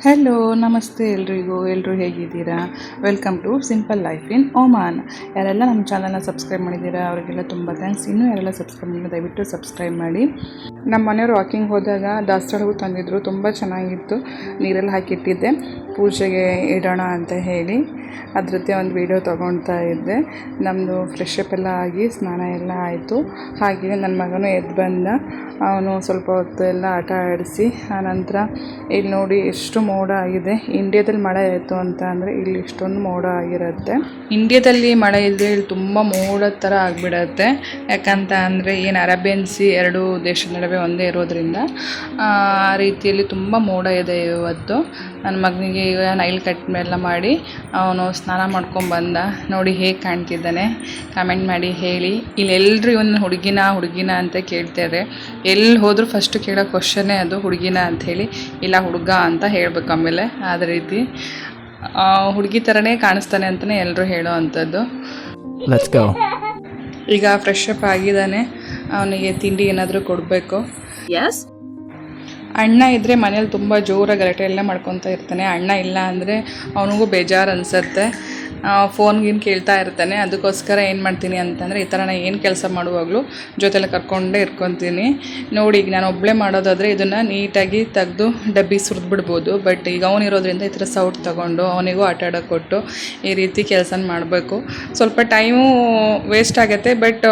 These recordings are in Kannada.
ಹೆಲೋ ನಮಸ್ತೆ ಎಲ್ಲರೂ ಹೇಗಿದ್ದೀರಾ? Welcome to simple life in Oman. ಯಾರೆಲ್ಲ ನಮ್ಮ ಚಾನಲ್ನ ಸಬ್ಸ್ಕ್ರೈಬ್ ಮಾಡಿದ್ದೀರಾ ಅವರಿಗೆಲ್ಲ ತುಂಬ ಥ್ಯಾಂಕ್ಸ್. ಇನ್ನೂ ಯಾರೆಲ್ಲ ಸಬ್ಸ್ಕ್ರೈಬ್ ಮಾಡಿಲ್ಲ ದಯವಿಟ್ಟು ಸಬ್ಸ್ಕ್ರೈಬ್ ಮಾಡಿ. ನಮ್ಮ ಮನೆಯವರು ವಾಕಿಂಗ್ ಹೋದಾಗ ದಾಸವಾಳ ಹೂ ತಂದಿದ್ರು, ತುಂಬ ಚೆನ್ನಾಗಿತ್ತು. ನೀರೆಲ್ಲ ಹಾಕಿಟ್ಟಿದ್ದೆ ಪೂಜೆಗೆ ಇಡೋಣ ಅಂತ ಹೇಳಿ. ಅದರದ್ದೇ ಒಂದು ವಿಡಿಯೋ ತೊಗೊಳ್ತಾ ಇದ್ದೆ. ನಮ್ಮದು ಫ್ರೆಶ್ ಅಪ್ ಎಲ್ಲ ಆಗಿ ಸ್ನಾನ ಎಲ್ಲ ಆಯಿತು. ಹಾಗೆಯೇ ನನ್ನ ಮಗನೂ ಎದ್ದು ಬಂದ. ಅವನು ಸ್ವಲ್ಪ ಹೊತ್ತು ಎಲ್ಲ ಆಟ ಆಡಿಸಿ ಆನಂತರ ಇಲ್ಲಿ ನೋಡಿ ಎಷ್ಟು ಮೋಡ ಆಗಿದೆ. ಇಂಡಿಯಾದಲ್ಲಿ ಮಳೆ ಆಯಿತು ಅಂತ ಅಂದರೆ ಇಲ್ಲಿ ಇಷ್ಟೊಂದು ಮೋಡ ಆಗಿರುತ್ತೆ. ಇಂಡಿಯಾದಲ್ಲಿ ಮಳೆ ಇದ್ದರೆ ಇಲ್ಲಿ ತುಂಬ ಮೋಡದ ಥರ ಆಗಿಬಿಡತ್ತೆ. ಯಾಕಂತ ಅಂದರೆ ಏನು ಅರೇಬಿಯನ್ ಸಿ ಎರಡು ದೇಶದ ನಡುವೆ ಒಂದೇ ಇರೋದ್ರಿಂದ ಆ ರೀತಿಯಲ್ಲಿ ತುಂಬ ಮೋಡ ಇದೆ ಇವತ್ತು. ನನ್ನ ಮಗನಿಗೆ ಈಗ ನೈಲ್ ಕಟ್ ಎಲ್ಲ ಮಾಡಿ ಅವನು ಸ್ನಾನ ಮಾಡ್ಕೊಂಡ್ಬಂದ. ನೋಡಿ ಹೇಗೆ ಕಾಣ್ತಿದ್ದಾನೆ, ಕಮೆಂಟ್ ಮಾಡಿ ಹೇಳಿ. ಇಲ್ಲಿ ಎಲ್ಲರೂ ಇವನು ಹುಡುಗಿನ ಅಂತ ಕೇಳ್ತಾರೆ. ಎಲ್ಲಿ ಹೋದರೂ ಫಸ್ಟ್ ಕೇಳೋ ಕ್ವಶನ್ನೇ ಅದು ಹುಡುಗಿನ ಅಂಥೇಳಿ, ಇಲ್ಲ ಹುಡುಗ ಅಂತ ಹೇಳಬೇಕು. ಆಮೇಲೆ ಅದೇ ರೀತಿ ಹುಡುಗಿ ಥರನೇ ಕಾಣಿಸ್ತಾನೆ ಅಂತಲೇ ಎಲ್ಲರೂ ಹೇಳೋ ಅಂಥದ್ದು. ಈಗ ಫ್ರೆಶ್ ಅಪ್ ಆಗಿದ್ದಾನೆ. ಅವನಿಗೆ ತಿಂಡಿ ಏನಾದರೂ ಕೊಡಬೇಕು. ಅಣ್ಣ ಇದ್ದರೆ ಮನೇಲಿ ತುಂಬ ಜೋರಾಗಿ ಗಲಾಟೆ ಎಲ್ಲ ಮಾಡ್ಕೊತಾ ಇರ್ತಾನೆ. ಅಣ್ಣ ಇಲ್ಲ ಅಂದರೆ ಅವನಿಗೂ ಬೇಜಾರು ಅನಿಸುತ್ತೆ. ಫೋನ್ಗಿನ್ ಕೇಳ್ತಾ ಇರ್ತಾನೆ. ಅದಕ್ಕೋಸ್ಕರ ಏನು ಮಾಡ್ತೀನಿ ಅಂತಂದರೆ ಈ ಥರ ನಾನು ಏನು ಕೆಲಸ ಮಾಡುವಾಗಲೂ ಜೊತೆಲ್ಲ ಕರ್ಕೊಂಡೇ ಇಟ್ಕೊತೀನಿ. ನೋಡಿ ಈಗ ನಾನು ಒಬ್ಬಳೇ ಮಾಡೋದಾದರೆ ಇದನ್ನು ನೀಟಾಗಿ ತೆಗೆದು ಡಬ್ಬಿ ಸುರಿದ್ಬಿಡ್ಬೋದು. ಬಟ್ ಈಗ ಅವನಿರೋದ್ರಿಂದ ಈ ಥರ ಸೌಟ್ ತೊಗೊಂಡು ಅವನಿಗೂ ಆಟ ಆಡೋಕ್ಕೆ ಕೊಟ್ಟು ಈ ರೀತಿ ಕೆಲಸ ಮಾಡಬೇಕು. ಸ್ವಲ್ಪ ಟೈಮು ವೇಸ್ಟ್ ಆಗುತ್ತೆ, ಬಟ್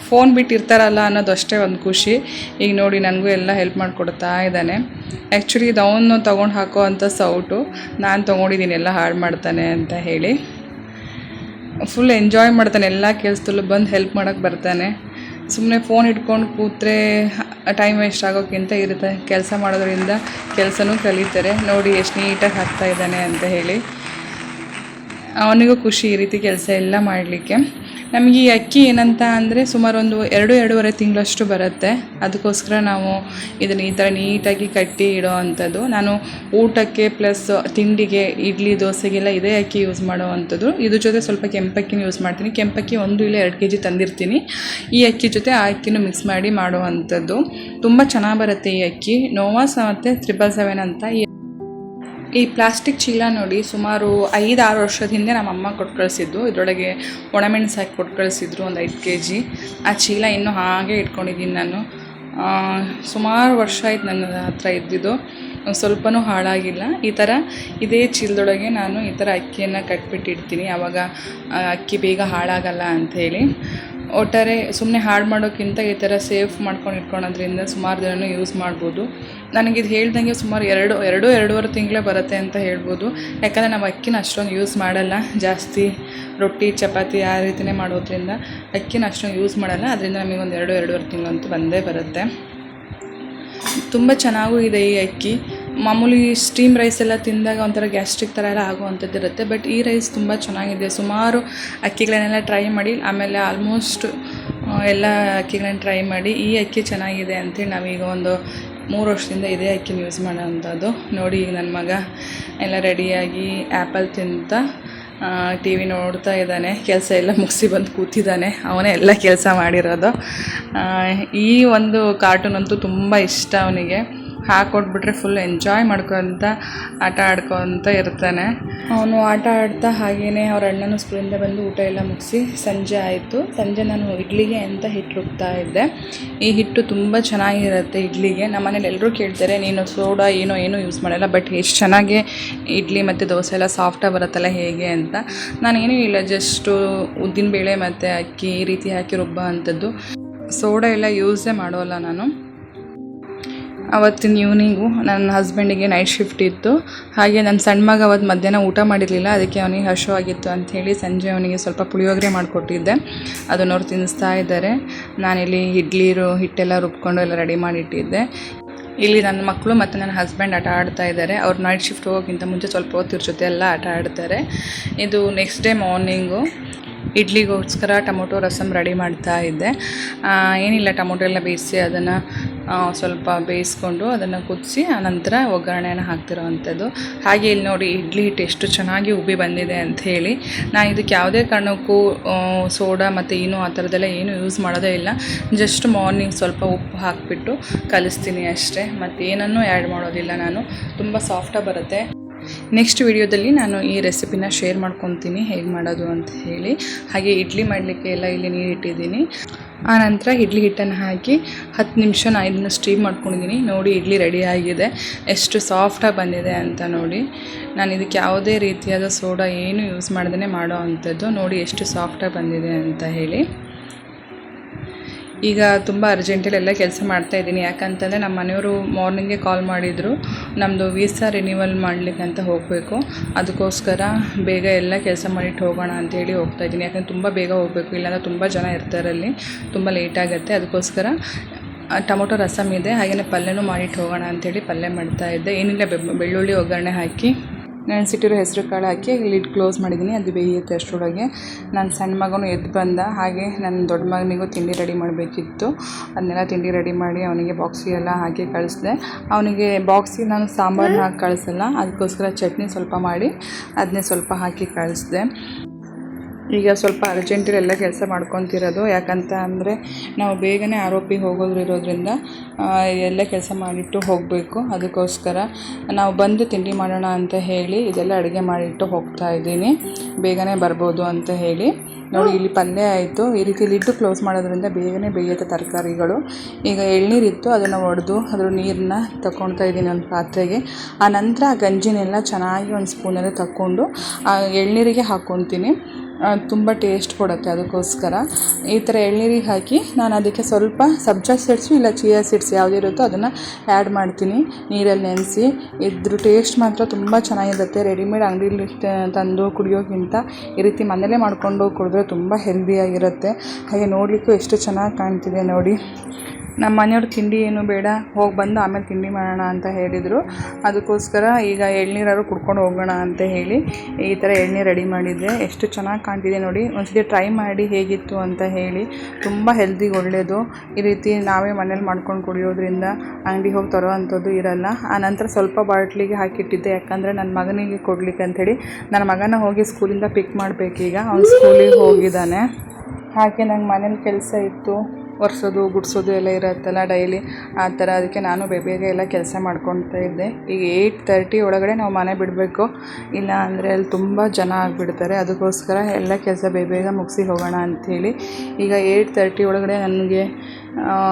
ಫೋನ್ ಬಿಟ್ಟಿರ್ತಾರಲ್ಲ ಅನ್ನೋದು ಅಷ್ಟೇ ಒಂದು ಖುಷಿ. ಈಗ ನೋಡಿ ನನಗೂ ಎಲ್ಲ ಹೆಲ್ಪ್ ಮಾಡಿಕೊಡ್ತಾ ಇದ್ದಾನೆ. ಆ್ಯಕ್ಚುಲಿ ಇದು ಅವನು ತೊಗೊಂಡು ಹಾಕೋ ಅಂಥ ಸೌಟು, ನಾನು ತೊಗೊಂಡಿದ್ದೀನಿ ಎಲ್ಲ ಹಾಳು ಮಾಡ್ತಾನೆ ಅಂತ ಹೇಳಿ. ಫುಲ್ ಎಂಜಾಯ್ ಮಾಡ್ತಾನೆ. ಎಲ್ಲ ಕೆಲಸದಲ್ಲೂ ಬಂದು ಹೆಲ್ಪ್ ಮಾಡೋಕ್ಕೆ ಬರ್ತಾನೆ. ಸುಮ್ಮನೆ ಫೋನ್ ಇಟ್ಕೊಂಡು ಕೂತ್ರೆ ಟೈಮ್ ವೇಸ್ಟ್ ಆಗೋಕ್ಕಿಂತ ಇರುತ್ತೆ. ಕೆಲಸ ಮಾಡೋದ್ರಿಂದ ಕೆಲಸನೂ ಕಲಿತಾರೆ. ನೋಡಿ ಎಷ್ಟು ನೀಟಾಗಿ ಹಾಕ್ತಾ ಇದ್ದಾನೆ ಅಂತ ಹೇಳಿ. ಅವನಿಗೂ ಖುಷಿ ಈ ರೀತಿ ಕೆಲಸ ಎಲ್ಲ ಮಾಡಲಿಕ್ಕೆ. ನಮಗೆ ಈ ಅಕ್ಕಿ ಏನಂತ ಅಂದರೆ ಸುಮಾರು ಒಂದು 2-2.5 ತಿಂಗಳಷ್ಟು ಬರುತ್ತೆ. ಅದಕ್ಕೋಸ್ಕರ ನಾವು ಇದನ್ನು ಈ ಥರ ನೀಟಾಗಿ ಕಟ್ಟಿ ಇಡೋ ಅಂಥದ್ದು. ನಾನು ಊಟಕ್ಕೆ ಪ್ಲಸ್ ತಿಂಡಿಗೆ ಇಡ್ಲಿ ದೋಸೆಗೆಲ್ಲ ಇದೇ ಅಕ್ಕಿ ಯೂಸ್ ಮಾಡೋ ಅಂಥದ್ದು. ಇದ್ರ ಜೊತೆ ಸ್ವಲ್ಪ ಕೆಂಪಕ್ಕಿನೂ ಯೂಸ್ ಮಾಡ್ತೀನಿ. ಕೆಂಪಕ್ಕಿ 1 ಇಲ್ಲ 2 kg ತಂದಿರ್ತೀನಿ. ಈ ಅಕ್ಕಿ ಜೊತೆ ಆ ಅಕ್ಕಿನೂ ಮಿಕ್ಸ್ ಮಾಡಿ ಮಾಡೋ ಅಂಥದ್ದು. ತುಂಬ ಚೆನ್ನಾಗಿ ಬರುತ್ತೆ ಈ ಅಕ್ಕಿ. ನೋವಾಸ್ ಮತ್ತು 777 ಅಂತ. ಈ ಪ್ಲಾಸ್ಟಿಕ್ ಚೀಲ ನೋಡಿ ಸುಮಾರು 5-6 ವರ್ಷದ ಹಿಂದೆ ನಮ್ಮ ಅಮ್ಮ ಕೊಟ್ಟು ಕಳಿಸಿದ್ದು. ಇದರೊಳಗೆ ಒಣಮೆಣಸು ಹಾಕಿ ಕೊಟ್ಟು ಕಳಿಸಿದ್ರು ಒಂದು 5 kg. ಆ ಚೀಲ ಇನ್ನೂ ಹಾಗೆ ಇಟ್ಕೊಂಡಿದ್ದೀನಿ ನಾನು. ಸುಮಾರು ವರ್ಷ ಆಯ್ತು ನನ್ನ ಹತ್ರ ಇದ್ದಿದ್ದು. ಸ್ವಲ್ಪನೂ ಹಾಳಾಗಿಲ್ಲ. ಈ ಥರ ಇದೇ ಚೀಲದೊಳಗೆ ನಾನು ಈ ಥರ ಅಕ್ಕಿಯನ್ನು ಕಟ್ಬಿಟ್ಟಿಡ್ತೀನಿ. ಆವಾಗ ಅಕ್ಕಿ ಬೇಗ ಹಾಳಾಗಲ್ಲ ಅಂಥೇಳಿ. ಒಟ್ಟಾರೆ ಸುಮ್ಮನೆ ಹಾಳು ಮಾಡೋಕ್ಕಿಂತ ಈ ಥರ ಸೇಫ್ ಮಾಡ್ಕೊಂಡು ಇಟ್ಕೊಳೋದ್ರಿಂದ ಸುಮಾರು ದಿನವೂ ಯೂಸ್ ಮಾಡ್ಬೋದು. ನನಗಿದು ಹೇಳ್ದಂಗೆ ಸುಮಾರು 2-2.5 ತಿಂಗಳೇ ಬರುತ್ತೆ ಅಂತ ಹೇಳ್ಬೋದು. ಯಾಕಂದರೆ ನಾವು ಅಕ್ಕಿನ ಅಷ್ಟೊಂದು ಯೂಸ್ ಮಾಡಲ್ಲ. ಜಾಸ್ತಿ ರೊಟ್ಟಿ ಚಪಾತಿ ಆ ರೀತಿಯೇ ಮಾಡೋದ್ರಿಂದ ಅಕ್ಕಿನ ಅಷ್ಟೊಂದು ಯೂಸ್ ಮಾಡಲ್ಲ. ಅದರಿಂದ ನಮಗೆ ಒಂದು 2-2.5 ತಿಂಗಳಂತೂ ಬಂದೇ ಬರುತ್ತೆ. ತುಂಬ ಚೆನ್ನಾಗೂ ಇದೆ ಈ ಅಕ್ಕಿ. ಮಾಮೂಲಿ ಸ್ಟೀಮ್ ರೈಸ್ ಎಲ್ಲ ತಿಂದಾಗ ಒಂಥರ ಗ್ಯಾಸ್ಟ್ರಿಕ್ ಥರ ಎಲ್ಲ ಆಗುವಂಥದ್ದು ಇರುತ್ತೆ. ಬಟ್ ಈ ರೈಸ್ ತುಂಬ ಚೆನ್ನಾಗಿದೆ. ಸುಮಾರು ಅಕ್ಕಿಗಳನ್ನೆಲ್ಲ ಟ್ರೈ ಮಾಡಿ ಆಮೇಲೆ ಆಲ್ಮೋಸ್ಟ್ ಎಲ್ಲ ಅಕ್ಕಿಗಳನ್ನ ಟ್ರೈ ಮಾಡಿ ಈ ಅಕ್ಕಿ ಚೆನ್ನಾಗಿದೆ ಅಂಥೇಳಿ ನಾವೀಗ ಒಂದು 3 ವರ್ಷದಿಂದ ಇದೇ ಅಕ್ಕಿನ ಯೂಸ್ ಮಾಡೋ ಅಂಥದ್ದು. ನೋಡಿ ಈಗ ನನ್ನ ಮಗ ಎಲ್ಲ ರೆಡಿಯಾಗಿ ಆ್ಯಪಲ್ ತಿಂತ ಟಿ ವಿ ನೋಡ್ತಾ ಇದ್ದಾನೆ. ಕೆಲಸ ಎಲ್ಲ ಮುಗಿಸಿ ಬಂದು ಕೂತಿದ್ದಾನೆ. ಅವನೇ ಎಲ್ಲ ಕೆಲಸ ಮಾಡಿರೋದು. ಈ ಒಂದು ಕಾರ್ಟೂನ್ ಅಂತೂ ತುಂಬ ಇಷ್ಟ ಅವನಿಗೆ. ಹಾಕ್ಕೊಟ್ಬಿಟ್ರೆ ಫುಲ್ ಎಂಜಾಯ್ ಮಾಡ್ಕೊತ ಆಟ ಆಡ್ಕೊತ ಇರ್ತಾನೆ. ಅವನು ಆಟ ಆಡ್ತಾ ಹಾಗೆಯೇ ಅವ್ರ ಅಣ್ಣನೂ ಸ್ಕೂಲಿಂದ ಬಂದು ಊಟ ಎಲ್ಲ ಮುಗಿಸಿ ಸಂಜೆ ಆಯಿತು. ಸಂಜೆ ನಾನು ಇಡ್ಲಿಗೆ ಅಂತ ಹಿಟ್ಟು ರುಬ್ತಾ ಇದ್ದೆ. ಈ ಹಿಟ್ಟು ತುಂಬ ಚೆನ್ನಾಗಿರುತ್ತೆ ಇಡ್ಲಿಗೆ. ನಮ್ಮ ಮನೇಲಿ ಎಲ್ಲರೂ ಕೇಳ್ತಾರೆ ನೀನು ಸೋಡಾ ಏನೂ ಯೂಸ್ ಮಾಡಲ್ಲ, ಬಟ್ ಎಷ್ಟು ಚೆನ್ನಾಗಿ ಇಡ್ಲಿ ಮತ್ತು ದೋಸೆ ಎಲ್ಲ ಸಾಫ್ಟಾಗಿ ಬರುತ್ತಲ್ಲ ಹೇಗೆ ಅಂತ. ನಾನೇನೂ ಇಲ್ಲ, ಜಸ್ಟು ಉದ್ದಿನಬೇಳೆ ಮತ್ತು ಅಕ್ಕಿ ಈ ರೀತಿ ಹಾಕಿ ರುಬ್ಬೋ ಅಂಥದ್ದು. ಸೋಡಾ ಎಲ್ಲ ಯೂಸೇ ಮಾಡೋಲ್ಲ ನಾನು. ಅವತ್ತಿನ ಈವ್ನಿಂಗು ನನ್ನ ಹಸ್ಬೆಂಡಿಗೆ ನೈಟ್ ಶಿಫ್ಟ್ ಇತ್ತು. ಹಾಗೆ ನನ್ನ ಸಣ್ಣ ಮಗ ಅವತ್ತು ಮಧ್ಯಾಹ್ನ ಊಟ ಮಾಡಿರಲಿಲ್ಲ. ಅದಕ್ಕೆ ಅವನಿಗೆ ಹಸಿವಾಗಿತ್ತು ಅಂಥೇಳಿ ಸಂಜೆ ಅವನಿಗೆ ಸ್ವಲ್ಪ ಪುಳಿಯೋಗರೆ ಮಾಡಿಕೊಟ್ಟಿದ್ದೆ. ಅದನ್ನು ಅವ್ರು ತಿನ್ನಿಸ್ತಾ ಇದ್ದಾರೆ. ನಾನಿಲ್ಲಿ ಹಿಟ್ಟೆಲ್ಲ ರುಬ್ಕೊಂಡು ಎಲ್ಲ ರೆಡಿ ಮಾಡಿಟ್ಟಿದ್ದೆ. ಇಲ್ಲಿ ನನ್ನ ಮಕ್ಕಳು ಮತ್ತು ನನ್ನ ಹಸ್ಬೆಂಡ್ ಆಟ ಆಡ್ತಾ ಇದ್ದಾರೆ. ಅವ್ರು ನೈಟ್ ಶಿಫ್ಟ್ ಹೋಗೋಕ್ಕಿಂತ ಮುಂಚೆ ಸ್ವಲ್ಪ ಹೊತ್ತಿರ ಜೊತೆ ಎಲ್ಲ ಆಟ ಆಡ್ತಾರೆ. ಇದು ನೆಕ್ಸ್ಟ್ ಡೇ ಮಾರ್ನಿಂಗು ಇಡ್ಲಿಗೋಸ್ಕರ ಟೊಮೊಟೊ ರಸಮ್ ರೆಡಿ ಮಾಡ್ತಾ ಇದ್ದೆ. ಏನಿಲ್ಲ, ಟೊಮೊಟೊ ಎಲ್ಲ ಬೇಯಿಸಿ ಅದನ್ನು ಸ್ವಲ್ಪ ಬೇಯಿಸ್ಕೊಂಡು ಅದನ್ನು ಕುದಿಸಿ ಆನಂತರ ಒಗ್ಗರಣೆಯನ್ನು ಹಾಕ್ತಿರೋ ಅಂಥದ್ದು. ಹಾಗೆ ಇಲ್ಲಿ ನೋಡಿ ಇಡ್ಲಿ ಹಿಟ್ಟು ಎಷ್ಟು ಚೆನ್ನಾಗಿ ಉಬ್ಬಿ ಬಂದಿದೆ ಅಂಥೇಳಿ. ನಾನು ಇದಕ್ಕೆ ಯಾವುದೇ ಕಾರಣಕ್ಕೂ ಸೋಡಾ ಮತ್ತು ಆ ಥರದ್ದೆಲ್ಲ ಏನೂ ಯೂಸ್ ಮಾಡೋದೇ ಇಲ್ಲ. ಜಸ್ಟ್ ಮಾರ್ನಿಂಗ್ ಸ್ವಲ್ಪ ಉಪ್ಪು ಹಾಕಿಬಿಟ್ಟು ಕಲಿಸ್ತೀನಿ ಅಷ್ಟೇ. ಮತ್ತು ಏನನ್ನೂ ಆ್ಯಡ್ ಮಾಡೋದಿಲ್ಲ ನಾನು. ತುಂಬ ಸಾಫ್ಟಾಗಿ ಬರುತ್ತೆ. ನೆಕ್ಸ್ಟ್ ವಿಡಿಯೋದಲ್ಲಿ ನಾನು ಈ ರೆಸಿಪಿನ ಶೇರ್ ಮಾಡ್ಕೊತೀನಿ ಹೇಗೆ ಮಾಡೋದು ಅಂತ ಹೇಳಿ. ಹಾಗೆ ಇಡ್ಲಿ ಮಾಡಲಿಕ್ಕೆ ಎಲ್ಲ ಇಲ್ಲಿ ನೀರು ಇಟ್ಟಿದ್ದೀನಿ. ಆನಂತರ ಇಡ್ಲಿ ಹಿಟ್ಟನ್ನು ಹಾಕಿ 10 ನಿಮಿಷ ನಾನು ಇದನ್ನು ಸ್ಟೀಮ್ ಮಾಡ್ಕೊಂಡಿದ್ದೀನಿ. ನೋಡಿ ಇಡ್ಲಿ ರೆಡಿ ಆಗಿದೆ, ಎಷ್ಟು ಸಾಫ್ಟಾಗಿ ಬಂದಿದೆ ಅಂತ ನೋಡಿ. ನಾನು ಇದಕ್ಕೆ ಯಾವುದೇ ರೀತಿಯಾದ ಸೋಡಾ ಏನು ಯೂಸ್ ಮಾಡ್ದೇ ಮಾಡೋ ಅಂಥದ್ದು. ನೋಡಿ ಎಷ್ಟು ಸಾಫ್ಟಾಗಿ ಬಂದಿದೆ ಅಂತ ಹೇಳಿ. ಈಗ ತುಂಬ ಅರ್ಜೆಂಟಲ್ಲಿ ಎಲ್ಲ ಕೆಲಸ ಮಾಡ್ತಾಯಿದ್ದೀನಿ. ಯಾಕಂತಂದರೆ ನಮ್ಮ ಮನೆಯವರು ಮಾರ್ನಿಂಗೇ ಕಾಲ್ ಮಾಡಿದರು, ನಮ್ಮದು ವೀಸಾ ರಿನ್ಯೂವಲ್ ಮಾಡಲಿಕ್ಕೆ ಅಂತ ಹೋಗಬೇಕು. ಅದಕ್ಕೋಸ್ಕರ ಬೇಗ ಎಲ್ಲ ಕೆಲಸ ಮಾಡಿಟ್ಟು ಹೋಗೋಣ ಅಂತೇಳಿ ಹೋಗ್ತಾಯಿದ್ದೀನಿ. ಯಾಕಂದರೆ ತುಂಬ ಬೇಗ ಹೋಗಬೇಕು, ಇಲ್ಲಾಂದರೆ ತುಂಬ ಜನ ಇರ್ತಾರಲ್ಲಿ, ತುಂಬ ಲೇಟ್ ಆಗುತ್ತೆ. ಅದಕ್ಕೋಸ್ಕರ ಟೊಮೊಟೊ ರಸಮ್ ಇದೆ, ಹಾಗೆಯೇ ಪಲ್ಯನೂ ಮಾಡಿಟ್ಟು ಹೋಗೋಣ ಅಂಥೇಳಿ ಪಲ್ಯ ಮಾಡ್ತಾಯಿದ್ದೆ. ಏನಿಲ್ಲ, ಬೆಳ್ಳುಳ್ಳಿ ಒಗ್ಗರಣೆ ಹಾಕಿ ನೆನೆಸಿಟ್ಟಿರೋ ಹೆಸರು ಕಾಳು ಹಾಕಿ ಲಿಡ್ ಕ್ಲೋಸ್ ಮಾಡಿದ್ದೀನಿ. ಅದು ಬೇಯುತ್ತೆ ಅಷ್ಟರೊಳಗೆ. ನನ್ನ ಸಣ್ಣ ಮಗನೂ ಎದ್ದು ಬಂದ, ಹಾಗೆ ನನ್ನ ದೊಡ್ಡ ಮಗನಿಗೂ ತಿಂಡಿ ರೆಡಿ ಮಾಡಬೇಕಿತ್ತು. ಅದನ್ನೆಲ್ಲ ತಿಂಡಿ ರೆಡಿ ಮಾಡಿ ಅವನಿಗೆ ಬಾಕ್ಸಿಗೆಲ್ಲ ಹಾಕಿ ಕಳಿಸಿದೆ. ಅವನಿಗೆ ಬಾಕ್ಸಿಗೆ ನಾನು ಸಾಂಬಾರನ್ನ ಹಾಕಿ ಕಳಿಸಲ್ಲ, ಅದಕ್ಕೋಸ್ಕರ ಚಟ್ನಿ ಸ್ವಲ್ಪ ಮಾಡಿ ಅದನ್ನೇ ಸ್ವಲ್ಪ ಹಾಕಿ ಕಳಿಸಿದೆ. ಈಗ ಸ್ವಲ್ಪ ಅರ್ಜೆಂಟಲ್ಲಿ ಎಲ್ಲ ಕೆಲಸ ಮಾಡ್ಕೊತಿರೋದು. ಯಾಕಂತ ಅಂದರೆ ನಾವು ಬೇಗನೆ ಆರೋಪಿಗೆ ಹೋಗೋದ್ರಿರೋದ್ರಿಂದ ಎಲ್ಲ ಕೆಲಸ ಮಾಡಿಟ್ಟು ಹೋಗಬೇಕು. ಅದಕ್ಕೋಸ್ಕರ ನಾವು ಬಂದು ತಿಂಡಿ ಮಾಡೋಣ ಅಂತ ಹೇಳಿ ಇದೆಲ್ಲ ಅಡುಗೆ ಮಾಡಿಟ್ಟು ಹೋಗ್ತಾ ಇದ್ದೀನಿ, ಬೇಗನೆ ಬರ್ಬೋದು ಅಂತ ಹೇಳಿ. ನೋಡಿ ಇಲ್ಲಿ ಪಲ್ಯ ಆಯಿತು. ಈ ರೀತಿ ಲಿಡ್ಡು ಕ್ಲೋಸ್ ಮಾಡೋದ್ರಿಂದ ಬೇಗನೆ ಬೇಯುತ್ತೆ ತರಕಾರಿಗಳು. ಈಗ ಎಳ್ನೀರಿತ್ತು, ಅದನ್ನು ಒಡೆದು ಅದ್ರ ನೀರನ್ನ ತಗೊಳ್ತಾ ಇದ್ದೀನಿ ಒಂದು ಪಾತ್ರೆಗೆ. ಆ ನಂತರ ಆ ಗಂಜಿನೆಲ್ಲ ಚೆನ್ನಾಗಿ ಒಂದು ಸ್ಪೂನಲ್ಲಿ ತಗೊಂಡು ಆ ಎಳ್ನೀರಿಗೆ ಹಾಕ್ಕೊತೀನಿ. ತುಂಬ ಟೇಸ್ಟ್ ಕೊಡುತ್ತೆ. ಅದಕ್ಕೋಸ್ಕರ ಈ ಥರ ಎಳ್ನೀರಿಗೆ ಹಾಕಿ ನಾನು ಅದಕ್ಕೆ ಸ್ವಲ್ಪ ಸಬ್ಜಾ ಸೀಡ್ಸು ಇಲ್ಲ ಚಿಯಾ ಸೀಡ್ಸ್ ಯಾವುದಿರುತ್ತೋ ಅದನ್ನು ಆ್ಯಡ್ ಮಾಡ್ತೀನಿ ನೀರಲ್ಲಿ ನೆನೆಸಿ. ಇದ್ರ ಟೇಸ್ಟ್ ಮಾತ್ರ ತುಂಬ ಚೆನ್ನಾಗಿರುತ್ತೆ. ರೆಡಿಮೇಡ್ ಅಂಗಡಿಲಿ ತಂದು ಕುಡಿಯೋಕ್ಕಿಂತ ಈ ರೀತಿ ಮನೇಲೇ ಮಾಡಿಕೊಂಡು ಕುಡಿದ್ರೆ ತುಂಬ ಹೆಲ್ದಿಯಾಗಿರುತ್ತೆ. ಹಾಗೆ ನೋಡಲಿಕ್ಕೂ ಎಷ್ಟು ಚೆನ್ನಾಗಿ ಕಾಣ್ತಿದೆ ನೋಡಿ. ನಮ್ಮ ಮನೆಯವ್ರು ತಿಂಡಿ ಏನು ಬೇಡ, ಹೋಗಿ ಬಂದು ಆಮೇಲೆ ತಿಂಡಿ ಮಾಡೋಣ ಅಂತ ಹೇಳಿದರು. ಅದಕ್ಕೋಸ್ಕರ ಈಗ ಎಳ್ನೀರಾದ್ರು ಕುಡ್ಕೊಂಡು ಹೋಗೋಣ ಅಂತ ಹೇಳಿ ಈ ಥರ ಎಳ್ನೀರು ರೆಡಿ ಮಾಡಿದ್ದೆ. ಎಷ್ಟು ಚೆನ್ನಾಗಿ ಕಾಣ್ತಿದೆ ನೋಡಿ. ಒಂದ್ಸತಿ ಟ್ರೈ ಮಾಡಿ ಹೇಗಿತ್ತು ಅಂತ ಹೇಳಿ. ತುಂಬ ಹೆಲ್ದಿಗೆ ಒಳ್ಳೆಯದು. ಈ ರೀತಿ ನಾವೇ ಮನೇಲಿ ಮಾಡ್ಕೊಂಡು ಕುಡಿಯೋದ್ರಿಂದ ಅಂಗಡಿ ಹೋಗಿ ತರೋ ಅಂಥದ್ದು ಇರಲ್ಲ. ಆನಂತರ ಸ್ವಲ್ಪ ಬಾಟ್ಲಿಗೆ ಹಾಕಿಟ್ಟಿದ್ದೆ, ಯಾಕಂದರೆ ನನ್ನ ಮಗನಿಗೆ ಕೊಡಲಿಕ್ಕೆ ಅಂಥೇಳಿ. ನನ್ನ ಮಗನ ಹೋಗಿ ಸ್ಕೂಲಿಂದ ಪಿಕ್ ಮಾಡಬೇಕೀಗ, ಅವ್ನು ಸ್ಕೂಲಿಗೆ ಹೋಗಿದ್ದಾನೆ. ಹಾಗೆ ನಂಗೆ ಮನೇಲಿ ಕೆಲಸ ಇತ್ತು, ಒರೆಸೋದು ಗುಡಿಸೋದು ಎಲ್ಲ ಇರುತ್ತಲ್ಲ ಡೈಲಿ, ಆ ಥರ. ಅದಕ್ಕೆ ನಾನು ಬೇಗ ಎಲ್ಲ ಕೆಲಸ ಮಾಡ್ಕೊತಾ ಇದ್ದೆ. ಈಗ 8:30 ಒಳಗಡೆ ನಾವು ಮನೆ ಬಿಡಬೇಕು, ಇಲ್ಲ ಅಂದರೆ ಅಲ್ಲಿ ತುಂಬ ಜನ ಆಗಿಬಿಡ್ತಾರೆ. ಅದಕ್ಕೋಸ್ಕರ ಎಲ್ಲ ಕೆಲಸ ಬೇಗ ಮುಗಿಸಿ ಹೋಗೋಣ ಅಂಥೇಳಿ ಈಗ 8:30 ಒಳಗಡೆ ನನಗೆ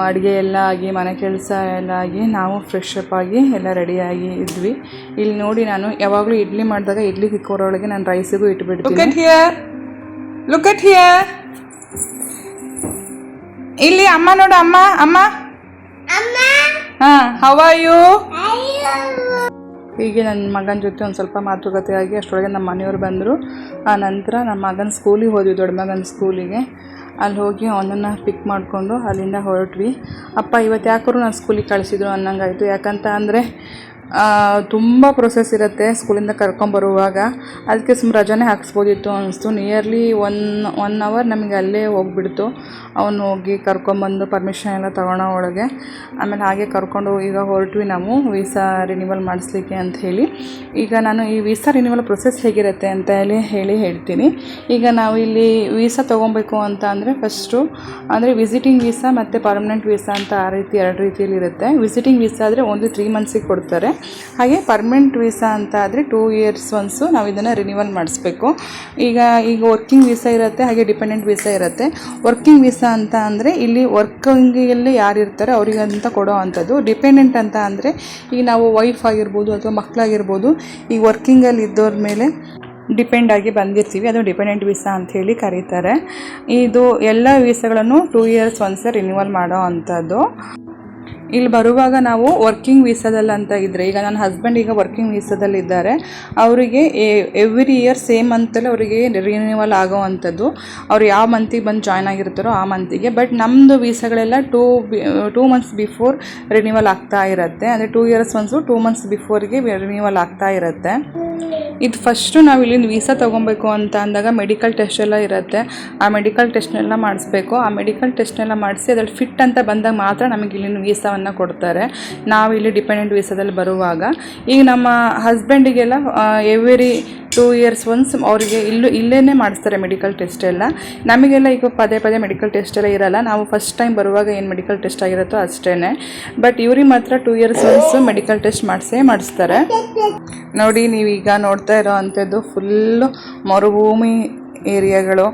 ಅಡುಗೆ ಎಲ್ಲ ಆಗಿ ಮನೆ ಕೆಲಸ ಎಲ್ಲ ಆಗಿ ನಾವು ಫ್ರೆಶ್ ಅಪ್ ಆಗಿ ಎಲ್ಲ ರೆಡಿಯಾಗಿ ಇದ್ವಿ. ಇಲ್ಲಿ ನೋಡಿ, ನಾನು ಯಾವಾಗಲೂ ಇಡ್ಲಿ ಮಾಡಿದಾಗ ಇಡ್ಲಿ ತಿಕ್ಕೋರೊಳಗೆ ನಾನು ರೈಸಿಗೂ ಇಟ್ಬಿಡ್ತೀನಿ. Look at here. ಇಲ್ಲಿ ಅಮ್ಮ ನೋಡು, ಅಮ್ಮ ಅಮ್ಮ ಹಾಂ, ಹೌ ಆರ್ ಯು? ಹೀಗೆ ನನ್ನ ಮಗನ ಜೊತೆ ಒಂದು ಸ್ವಲ್ಪ ಮಾತುಕತೆ ಆಗಿ ಅಷ್ಟರೊಳಗೆ ನಮ್ಮ ಮನೆಯವರು ಬಂದರು. ಆ ನಂತರ ನಮ್ಮ ಮಗನ ಸ್ಕೂಲಿಗೆ ಹೋದ್ವಿ, ದೊಡ್ಡ ಮಗನ ಸ್ಕೂಲಿಗೆ. ಅಲ್ಲಿ ಹೋಗಿ ಅವನನ್ನು ಪಿಕ್ ಮಾಡಿಕೊಂಡು ಅಲ್ಲಿಂದ ಹೊರಟ್ವಿ. ಅಪ್ಪ ಇವತ್ತು ಯಾಕರೂ ನಾನು ಸ್ಕೂಲಿಗೆ ಕಳಿಸಿದ್ರು ಅನ್ನಂಗಾಯಿತು. ಯಾಕಂತ ಅಂದರೆ ತುಂಬ ಪ್ರೊಸೆಸ್ ಇರುತ್ತೆ ಸ್ಕೂಲಿಂದ ಕರ್ಕೊಂಬರುವಾಗ. ಅದಕ್ಕೆ ಸುಮ್ಮನೆ ರಜಾನೇ ಹಾಕ್ಸ್ಬೋದಿತ್ತು ಅನ್ನಿಸ್ತು. ನಿಯರ್ಲಿ ಒನ್ ಅವರ್ ನಮಗೆ ಅಲ್ಲೇ ಹೋಗ್ಬಿಡ್ತು. ಅವನು ಹೋಗಿ ಕರ್ಕೊಂಬಂದು ಪರ್ಮಿಷನ್ ಎಲ್ಲ ತಗೊಳ್ಳೋ ಒಳಗೆ. ಆಮೇಲೆ ಹಾಗೆ ಕರ್ಕೊಂಡು ಈಗ ಹೊರಟ್ವಿ ನಾವು ವೀಸಾ ರಿನ್ಯೂವಲ್ ಮಾಡಿಸ್ಲಿಕ್ಕೆ ಅಂತ ಹೇಳಿ. ಈಗ ನಾನು ಈ ವೀಸಾ ರಿನ್ಯೂವಲ್ ಪ್ರೊಸೆಸ್ ಹೇಗಿರುತ್ತೆ ಅಂತ ಹೇಳ್ತೀನಿ. ಈಗ ನಾವು ಇಲ್ಲಿ ವೀಸಾ ತೊಗೊಬೇಕು ಅಂತ ಅಂದರೆ ಫಸ್ಟು ಅಂದರೆ ವಿಸಿಟಿಂಗ್ ವೀಸಾ ಮತ್ತು ಪರ್ಮನೆಂಟ್ ವೀಸಾ ಅಂತ ಆ ರೀತಿ 2 ರೀತಿಯಲ್ಲಿ ಇರುತ್ತೆ. ವಿಸಿಟಿಂಗ್ ವೀಸಾ ಆದರೆ ಓನ್ಲಿ 3 ಮಂತ್ಸಿಗೆ ಕೊಡ್ತಾರೆ. ಹಾಗೆ ಪರ್ಮನೆಂಟ್ ವೀಸಾ ಅಂತ ಆದರೆ 2 ಇಯರ್ಸ್ ಒನ್ಸು ನಾವು ಇದನ್ನು ರಿನ್ಯೂವಲ್ ಮಾಡಿಸ್ಬೇಕು. ಈಗ ವರ್ಕಿಂಗ್ ವೀಸಾ ಇರುತ್ತೆ, ಹಾಗೆ ಡಿಪೆಂಡೆಂಟ್ ವೀಸಾ ಇರುತ್ತೆ. ವರ್ಕಿಂಗ್ ವೀಸಾ ಅಂತ ಅಂದರೆ ಇಲ್ಲಿ ವರ್ಕಿಂಗಲ್ಲಿ ಯಾರು ಇರ್ತಾರೆ ಅವರಿಗಂತ ಕೊಡೋ ಅಂಥದ್ದು. ಡಿಪೆಂಡೆಂಟ್ ಅಂತ ಅಂದರೆ ಈಗ ನಾವು ವೈಫ್ ಆಗಿರ್ಬೋದು ಅಥವಾ ಮಕ್ಕಳಾಗಿರ್ಬೋದು, ಈ ವರ್ಕಿಂಗಲ್ಲಿ ಇದ್ದವ್ರ ಮೇಲೆ ಡಿಪೆಂಡ್ ಆಗಿ ಬಂದಿರ್ತೀವಿ, ಅದು ಡಿಪೆಂಡೆಂಟ್ ವೀಸಾ ಅಂಥೇಳಿ ಕರೀತಾರೆ. ಇದು ಎಲ್ಲ ವೀಸಾಗಳನ್ನು 2 ಇಯರ್ಸ್ ಒನ್ಸೇ ರಿನ್ಯೂವಲ್ ಮಾಡೋ ಅಂಥದ್ದು. ಇಲ್ಲಿ ಬರುವಾಗ ನಾವು ವರ್ಕಿಂಗ್ ವೀಸಾದಲ್ಲಿ ಅಂತ ಇದ್ದರೆ, ಈಗ ನನ್ನ ಹಸ್ಬೆಂಡ್ ಈಗ ವರ್ಕಿಂಗ್ ವೀಸಾದಲ್ಲಿದ್ದಾರೆ, ಅವರಿಗೆ ಎವ್ರಿ ಇಯರ್ ಸೇಮ್ ಮಂತಲ್ಲಿ ಅವರಿಗೆ ರಿನ್ಯೂವಲ್ ಆಗೋ ಅಂಥದ್ದು. ಅವ್ರು ಯಾವ ಮಂತಿಗೆ ಬಂದು ಜಾಯ್ನ್ ಆಗಿರ್ತಾರೋ ಆ ಮಂತಿಗೆ. ಬಟ್ ನಮ್ಮದು ವೀಸಾಗಳೆಲ್ಲ 2 ಮಂತ್ಸ್ ಬಿಫೋರ್ ರಿನ್ಯೂವಲ್ ಆಗ್ತಾ ಇರುತ್ತೆ. ಅಂದರೆ 2 ಇಯರ್ಸ್ ಒನ್ಸು 2 ಮಂತ್ಸ್ ಬಿಫೋರ್ಗೆ ರಿನ್ಯೂವಲ್ ಆಗ್ತಾ ಇರುತ್ತೆ. ಇದು ಫಸ್ಟು ನಾವು ಇಲ್ಲಿ ವೀಸಾ ತೊಗೊಬೇಕು ಅಂತ ಅಂದಾಗ ಮೆಡಿಕಲ್ ಟೆಸ್ಟ್ ಎಲ್ಲ ಇರುತ್ತೆ. ಆ ಮೆಡಿಕಲ್ ಟೆಸ್ಟ್ನೆಲ್ಲ ಮಾಡಿಸ್ಬೇಕು. ಆ ಮೆಡಿಕಲ್ ಟೆಸ್ಟ್ನೆಲ್ಲ ಮಾಡಿಸಿ ಅದ್ರಲ್ಲಿ ಫಿಟ್ ಅಂತ ಬಂದಾಗ ಮಾತ್ರ ನಮಗೆ ಇಲ್ಲಿ ವೀಸಾವನ್ನು ಕೊಡ್ತಾರೆ, ನಾವು ಇಲ್ಲಿ ಡಿಪೆಂಡೆಂಟ್ ವೀಸಾದಲ್ಲಿ ಬರುವಾಗ. ಈಗ ನಮ್ಮ ಹಸ್ಬೆಂಡಿಗೆಲ್ಲ ಎವ್ರಿ 2 ಇಯರ್ಸ್ ಒನ್ಸ್ ಅವರಿಗೆ ಇಲ್ಲೇ ಮಾಡಿಸ್ತಾರೆ ಮೆಡಿಕಲ್ ಟೆಸ್ಟ್ ಎಲ್ಲ. ನಮಗೆಲ್ಲ ಈಗ ಪದೇ ಮೆಡಿಕಲ್ ಟೆಸ್ಟ್ ಎಲ್ಲ ಇರಲ್ಲ, ನಾವು ಫಸ್ಟ್ ಟೈಮ್ ಬರುವಾಗ ಏನು ಮೆಡಿಕಲ್ ಟೆಸ್ಟ್ ಆಗಿರುತ್ತೋ ಅಷ್ಟೇ. ಬಟ್ ಇವ್ರಿಗೆ ಮಾತ್ರ 2 ಇಯರ್ಸ್ ಒನ್ಸ್ ಮೆಡಿಕಲ್ ಟೆಸ್ಟ್ ಮಾಡಿಸ್ತಾರೆ. ನೋಡಿ ನೀವೀಗ ನೋಡ್ತಾ ಇರೋ ಅಂಥದ್ದು ಫುಲ್ಲು ಮರುಭೂಮಿ ಏರಿಯಾಗಳು.